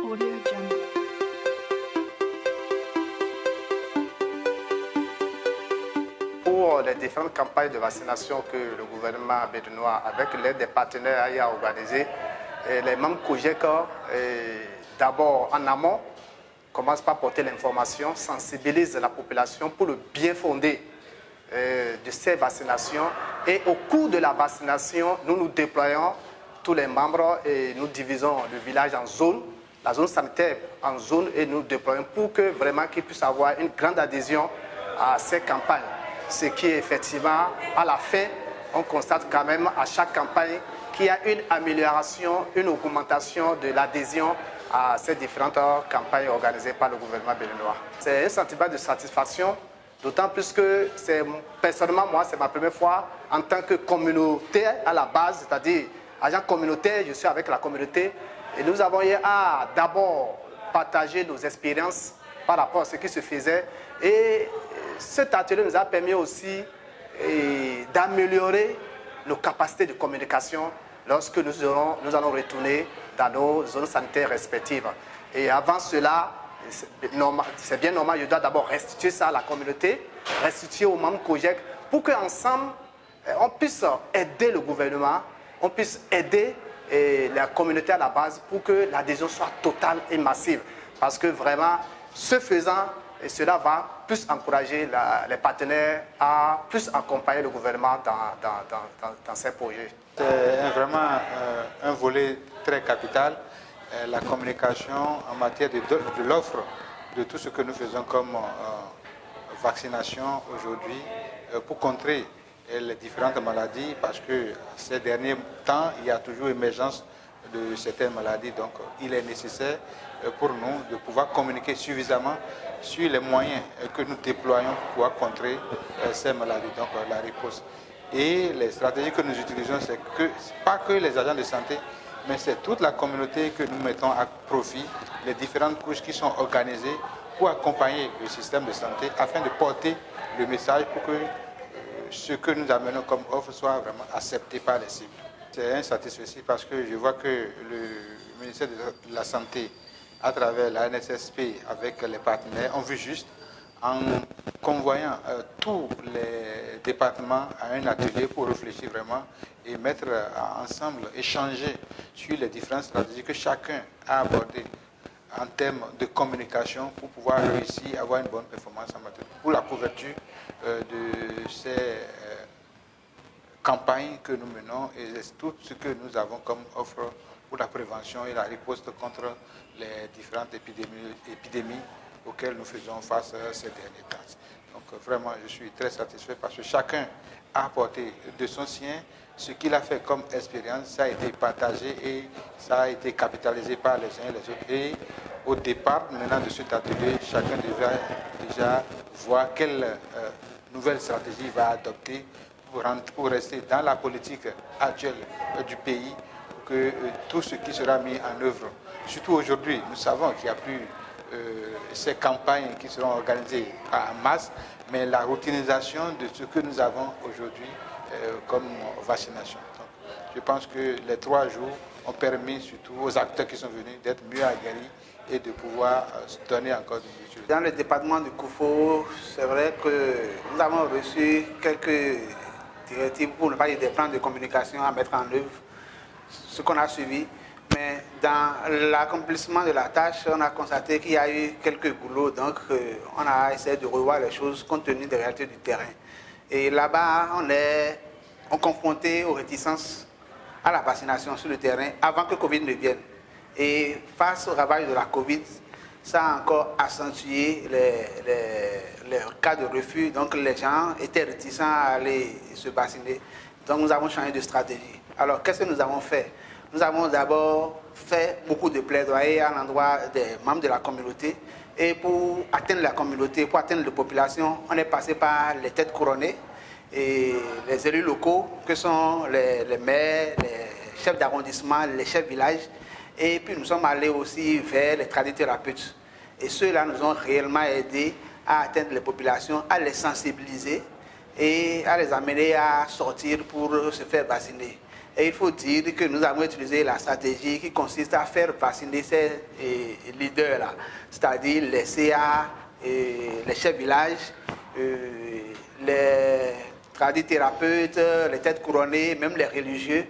Audio Jungle. Pour les différentes campagnes de vaccination que le gouvernement béninois, avec l'aide des partenaires, a organisées, les membres COJEC, d'abord en amont, commencent par porter l'information, sensibilisent la population pour le bien fondé de ces vaccinations. Et au cours de la vaccination, nous nous déployons tous les membres et nous divisons le village en zones, la zone sanitaire en zones, et nous déployons pour que vraiment qu'il puisse avoir une grande adhésion à ces campagnes. Ce qui est effectivement, à la fin, on constate quand même à chaque campagne qu'il y a une amélioration, une augmentation de l'adhésion à ces différentes campagnes organisées par le gouvernement béninois. C'est un sentiment de satisfaction, d'autant plus que personnellement, moi, c'est ma première fois en tant que communauté à la base, c'est-à-dire agent communautaire, je suis avec la communauté, et nous avons eu à d'abord partager nos expériences par rapport à ce qui se faisait, et cet atelier nous a permis aussi d'améliorer nos capacités de communication lorsque nous allons retourner dans nos zones sanitaires respectives. Et avant cela, c'est bien normal, je dois d'abord restituer ça à la communauté, restituer aux membres COJEC pour qu'ensemble, on puisse aider le gouvernement, on puisse aider la communauté à la base pour que l'adhésion soit totale et massive. Parce que vraiment, ce faisant, et cela va plus encourager les partenaires à plus accompagner le gouvernement dans ces projets. C'est vraiment un volet très capital, la communication en matière de l'offre de tout ce que nous faisons comme vaccination aujourd'hui pour contrer les différentes maladies, parce que ces derniers temps, il y a toujours émergence de certaines maladies. Donc, il est nécessaire pour nous de pouvoir communiquer suffisamment sur les moyens que nous déployons pour pouvoir contrer ces maladies, donc la riposte. Et les stratégies que nous utilisons, c'est pas que les agents de santé, mais c'est toute la communauté que nous mettons à profit, les différentes couches qui sont organisées pour accompagner le système de santé afin de porter le message pour que ce que nous amenons comme offre soit vraiment accepté par les cibles. C'est insatisfait parce que je vois que le ministère de la Santé, à travers la NSSP, avec les partenaires, ont vu juste en convoyant tous les départements à un atelier pour réfléchir vraiment et mettre ensemble, échanger sur les différentes stratégies que chacun a abordées en termes de communication pour pouvoir réussir à avoir une bonne performance en matière pour la couverture de ces campagnes que nous menons et tout ce que nous avons comme offre pour la prévention et la riposte contre les différentes épidémies auxquelles nous faisons face ces derniers temps. Donc vraiment, je suis très satisfait parce que chacun a apporté de son sien ce qu'il a fait comme expérience. Ça a été partagé et ça a été capitalisé par les uns et les autres. Et au départ, maintenant de cet atelier, chacun devra déjà voir quelle nouvelle stratégie il va adopter pour rester dans la politique actuelle du pays, pour que tout ce qui sera mis en œuvre, surtout aujourd'hui, nous savons qu'il n'y a plus ces campagnes qui seront organisées en masse, mais la routinisation de ce que nous avons aujourd'hui comme vaccination. Donc, je pense que les 3 jours ont permis surtout aux acteurs qui sont venus d'être mieux aguerris et de pouvoir donner encore du mutuelle. Dans le département du Koufo, c'est vrai que nous avons reçu quelques directives, pour ne pas dire des plans de communication à mettre en œuvre, ce qu'on a suivi. Mais dans l'accomplissement de la tâche, on a constaté qu'il y a eu quelques boulots, donc on a essayé de revoir les choses compte tenu des réalités du terrain. Et là-bas, on est confronté aux réticences à la vaccination sur le terrain avant que Covid ne vienne. Et face au ravage de la Covid, ça a encore accentué les cas de refus. Donc les gens étaient réticents à aller se vacciner. Donc nous avons changé de stratégie. Alors qu'est-ce que nous avons fait? Nous avons d'abord fait beaucoup de plaidoyer à l'endroit des membres de la communauté. Et pour atteindre la communauté, pour atteindre la population, on est passé par les têtes couronnées et les élus locaux, que sont les maires, les chefs d'arrondissement, les chefs de village. Et puis nous sommes allés aussi vers les tradithérapeutes. Et ceux-là nous ont réellement aidés à atteindre les populations, à les sensibiliser et à les amener à sortir pour se faire vacciner. Et il faut dire que nous avons utilisé la stratégie qui consiste à faire vacciner ces leaders-là, c'est-à-dire les CA, les chefs villages, les tradithérapeutes, les têtes couronnées, même les religieux,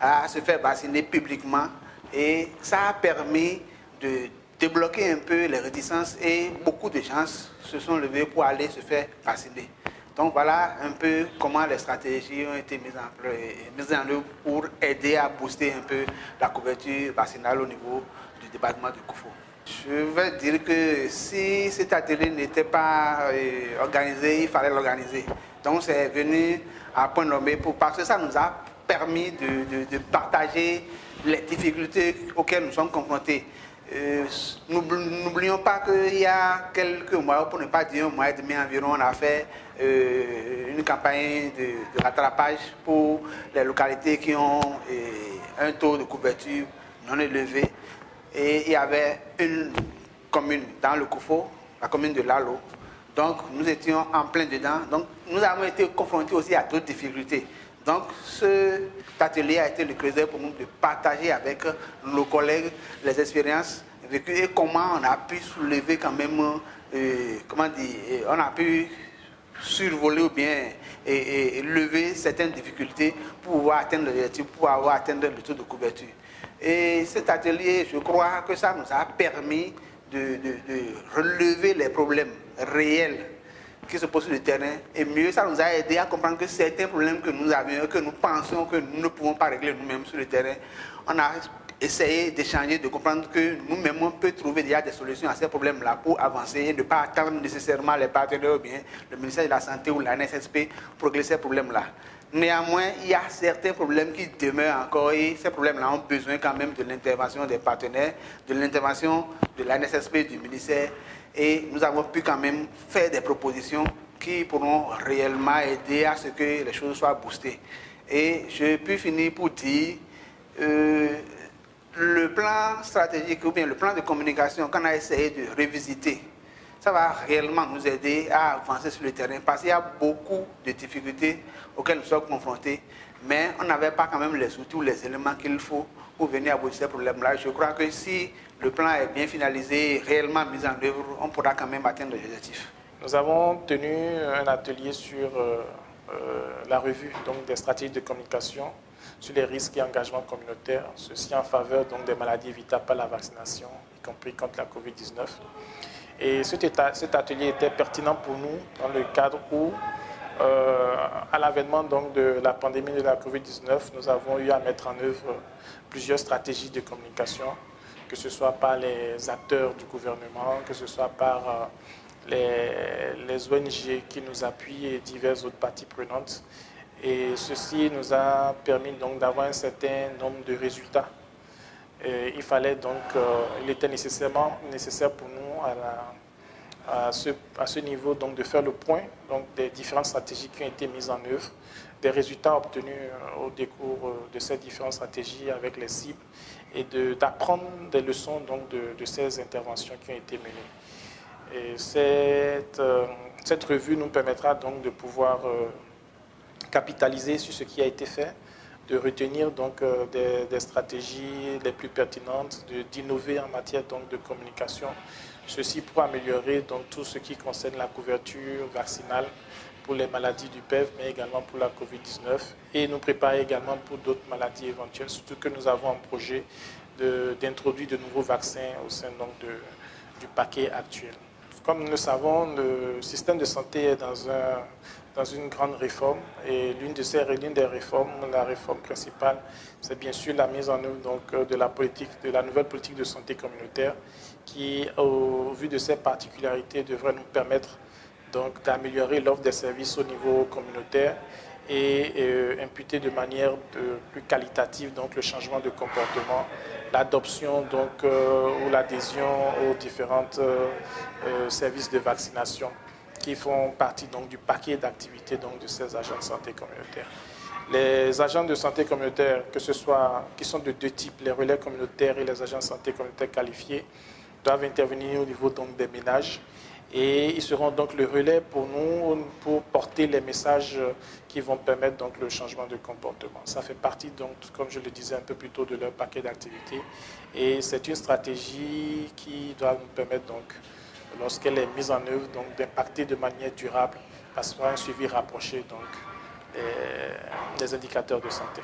à se faire vacciner publiquement. Et ça a permis de débloquer un peu les réticences et beaucoup de gens se sont levés pour aller se faire vacciner. Donc voilà un peu comment les stratégies ont été mises en œuvre pour aider à booster un peu la couverture vaccinale au niveau du département de Koufo. Je veux dire que si cet atelier n'était pas organisé, il fallait l'organiser. Donc c'est venu à point nommé parce que ça nous a permis de partager les difficultés auxquelles nous sommes confrontés. N'oublions pas qu'il y a quelques mois, pour ne pas dire un mois et demi environ, on a fait une campagne de rattrapage pour les localités qui ont un taux de couverture non élevé. Et il y avait une commune dans le Koufo, la commune de Lalo. Donc nous étions en plein dedans. Donc nous avons été confrontés aussi à d'autres difficultés. Donc cet atelier a été le creuset pour nous de partager avec nos collègues les expériences vécues et comment on a pu soulever quand même, on a pu survoler ou bien lever certaines difficultés pour pouvoir atteindre l'objectif, pour pouvoir atteindre le taux de couverture. Et cet atelier, je crois que ça nous a permis de relever les problèmes réels qui se posent sur le terrain. Et mieux, ça nous a aidé à comprendre que certains problèmes que nous avions, que nous pensions que nous ne pouvons pas régler nous-mêmes sur le terrain, on a essayé d'échanger, de comprendre que nous-mêmes, on peut trouver déjà des solutions à ces problèmes-là pour avancer et ne pas attendre nécessairement les partenaires ou bien le ministère de la Santé ou la NSSP pour régler ces problèmes-là. Néanmoins, il y a certains problèmes qui demeurent encore et ces problèmes-là ont besoin quand même de l'intervention des partenaires, de l'intervention de la NSSP, du ministère. Et nous avons pu quand même faire des propositions qui pourront réellement aider à ce que les choses soient boostées. Et je peux finir pour dire, le plan stratégique ou bien le plan de communication qu'on a essayé de revisiter, ça va réellement nous aider à avancer sur le terrain parce qu'il y a beaucoup de difficultés auxquelles nous sommes confrontés, mais on n'avait pas quand même les outils ou les éléments qu'il faut pour venir aboutir ces problèmes-là. Je crois que si le plan est bien finalisé et réellement mis en œuvre, on pourra quand même atteindre les objectifs. Nous avons tenu un atelier sur la revue donc, des stratégies de communication sur les risques et engagements communautaires, ceci en faveur donc, des maladies évitables par la vaccination, y compris contre la COVID-19. Et cet atelier était pertinent pour nous dans le cadre où, à l'avènement donc, de la pandémie de la COVID-19, nous avons eu à mettre en œuvre plusieurs stratégies de communication, que ce soit par les acteurs du gouvernement, que ce soit par les ONG qui nous appuient et diverses autres parties prenantes. Et ceci nous a permis donc d'avoir un certain nombre de résultats. Et il fallait donc, il était nécessaire pour nous à ce niveau donc de faire le point donc des différentes stratégies qui ont été mises en œuvre, des résultats obtenus au décours de ces différentes stratégies avec les cibles et d'apprendre des leçons donc de ces interventions qui ont été menées. Et cette revue nous permettra donc de pouvoir capitaliser sur ce qui a été fait, de retenir donc des stratégies les plus pertinentes, d'innover en matière donc de communication. Ceci pour améliorer donc tout ce qui concerne la couverture vaccinale pour les maladies du PEV, mais également pour la COVID-19 et nous préparer également pour d'autres maladies éventuelles, surtout que nous avons un projet d'introduire de nouveaux vaccins au sein donc du paquet actuel. Comme nous le savons, le système de santé est dans une grande réforme et l'une des réformes, la réforme principale, c'est bien sûr la mise en œuvre donc, de la nouvelle politique de santé communautaire qui, au vu de ses particularités, devrait nous permettre donc d'améliorer l'offre des services au niveau communautaire et imputer de manière plus qualitative donc le changement de comportement, l'adoption donc ou l'adhésion aux différents services de vaccination qui font partie donc du paquet d'activités donc de ces agents de santé communautaire. Les agents de santé communautaire, qui sont de deux types, les relais communautaires et les agents de santé communautaire qualifiés, doivent intervenir au niveau donc des ménages Et ils seront donc le relais pour nous, pour porter les messages qui vont permettre donc le changement de comportement. Ça fait partie donc, comme je le disais un peu plus tôt, de leur paquet d'activités. Et c'est une stratégie qui doit nous permettre donc, lorsqu'elle est mise en œuvre, donc d'impacter de manière durable, parce qu'on a un suivi rapproché donc des indicateurs de santé.